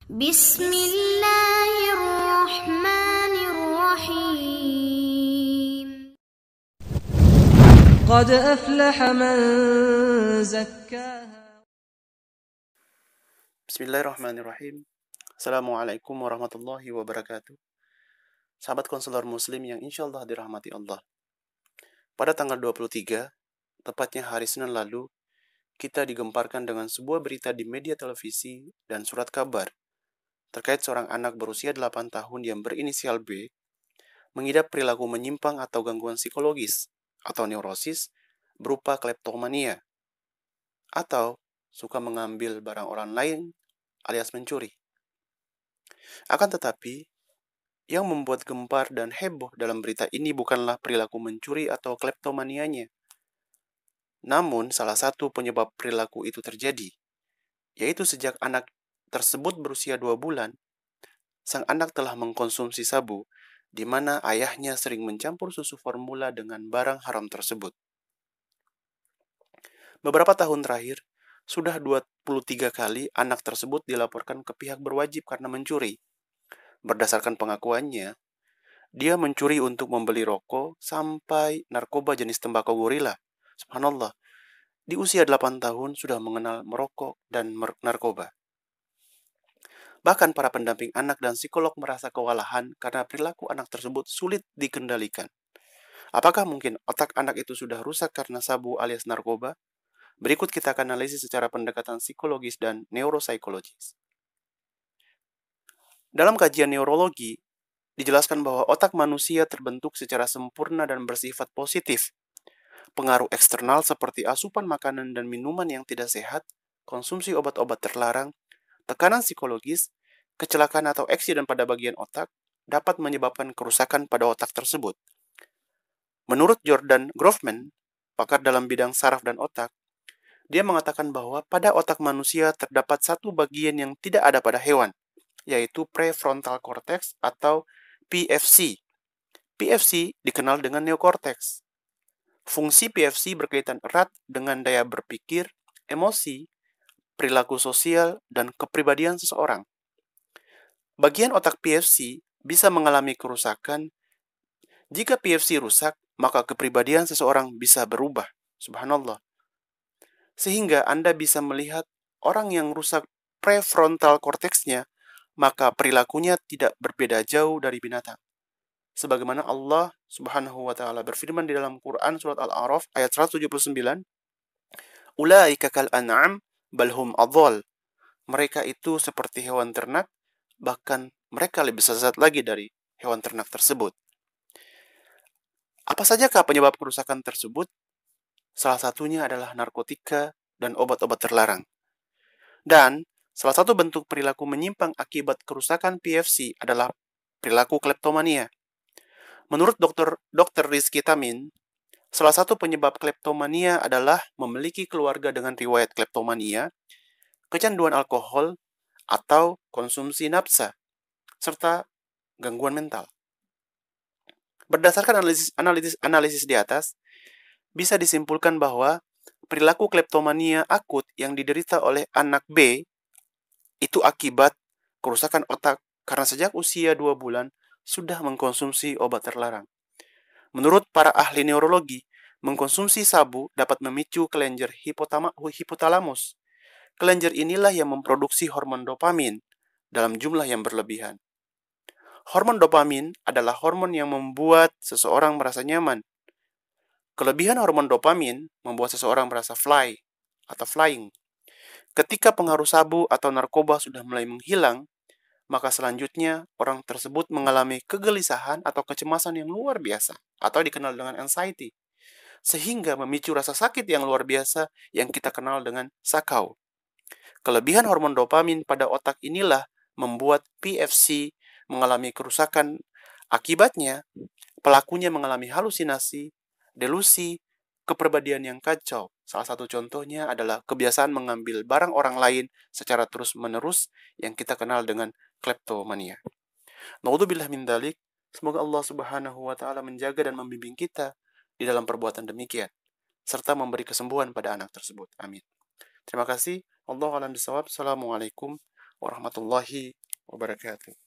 Bismillahirrahmanirrahim. قد أفلح من زكاها. Bismillahirrahmanirrahim. Assalamualaikum warahmatullahi wabarakatuh. Sahabat konselor muslim yang insya Allah dirahmati Allah. Pada tanggal 23, tepatnya hari Senin lalu, kita digemparkan dengan sebuah berita di media televisi dan surat kabar terkait seorang anak berusia 8 tahun yang berinisial B mengidap perilaku menyimpang atau gangguan psikologis atau neurosis berupa kleptomania atau suka mengambil barang orang lain alias mencuri. Akan tetapi, yang membuat gempar dan heboh dalam berita ini bukanlah perilaku mencuri atau kleptomanianya. Namun, salah satu penyebab perilaku itu terjadi, yaitu sejak anak tersebut berusia 2 bulan, sang anak telah mengkonsumsi sabu, di mana ayahnya sering mencampur susu formula dengan barang haram tersebut. Beberapa tahun terakhir, sudah 23 kali anak tersebut dilaporkan ke pihak berwajib karena mencuri. Berdasarkan pengakuannya, dia mencuri untuk membeli rokok sampai narkoba jenis tembakau gorila. Subhanallah, di usia 8 tahun sudah mengenal merokok dan narkoba. Bahkan para pendamping anak dan psikolog merasa kewalahan karena perilaku anak tersebut sulit dikendalikan. Apakah mungkin otak anak itu sudah rusak karena sabu alias narkoba? Berikut kita akan analisis secara pendekatan psikologis dan neuropsikologis. Dalam kajian neurologi, dijelaskan bahwa otak manusia terbentuk secara sempurna dan bersifat positif. Pengaruh eksternal seperti asupan makanan dan minuman yang tidak sehat, konsumsi obat-obat terlarang, tekanan psikologis, kecelakaan atau aksiden pada bagian otak dapat menyebabkan kerusakan pada otak tersebut. Menurut Jordan Groffman, pakar dalam bidang saraf dan otak, dia mengatakan bahwa pada otak manusia terdapat satu bagian yang tidak ada pada hewan, yaitu prefrontal cortex atau PFC. PFC dikenal dengan neokorteks. Fungsi PFC berkaitan erat dengan daya berpikir, emosi, perilaku sosial, dan kepribadian seseorang. Bagian otak PFC bisa mengalami kerusakan. Jika PFC rusak, maka kepribadian seseorang bisa berubah. Subhanallah. Sehingga Anda bisa melihat orang yang rusak prefrontal cortex-nya, maka perilakunya tidak berbeda jauh dari binatang. Sebagaimana Allah Subhanahu wa taala berfirman di dalam Quran surat Al-A'raf ayat 179, "Ulaika kal an'am bal hum adhal." Mereka itu seperti hewan ternak, bahkan mereka lebih sesat lagi dari hewan ternak tersebut. Apa sajakah penyebab kerusakan tersebut? Salah satunya adalah narkotika dan obat-obat terlarang. Dan salah satu bentuk perilaku menyimpang akibat kerusakan PFC adalah perilaku kleptomania. Menurut Dr. Rizky Tamin, salah satu penyebab kleptomania adalah memiliki keluarga dengan riwayat kleptomania, kecanduan alkohol, atau konsumsi nafsa, serta gangguan mental. Berdasarkan analisis di atas, bisa disimpulkan bahwa perilaku kleptomania akut yang diderita oleh anak B itu akibat kerusakan otak karena sejak usia 2 bulan sudah mengkonsumsi obat terlarang. Menurut para ahli neurologi, mengkonsumsi sabu dapat memicu kelenjar hipotalamus. Kelenjar inilah yang memproduksi hormon dopamin dalam jumlah yang berlebihan. Hormon dopamin adalah hormon yang membuat seseorang merasa nyaman. Kelebihan hormon dopamin membuat seseorang merasa flying. Ketika pengaruh sabu atau narkoba sudah mulai menghilang, maka selanjutnya orang tersebut mengalami kegelisahan atau kecemasan yang luar biasa, atau dikenal dengan anxiety, sehingga memicu rasa sakit yang luar biasa yang kita kenal dengan sakau. Kelebihan hormon dopamin pada otak inilah membuat PFC mengalami kerusakan. Akibatnya, pelakunya mengalami halusinasi, delusi, kepribadian yang kacau. Salah satu contohnya adalah kebiasaan mengambil barang orang lain secara terus-menerus yang kita kenal dengan kleptomania. Naudzubillah min dzalik. Semoga Allah Subhanahu wa taala menjaga dan membimbing kita di dalam perbuatan demikian serta memberi kesembuhan pada anak tersebut. Amin. Terima kasih. Wallahu a'lam bishawab. Assalamualaikum warahmatullahi wabarakatuh.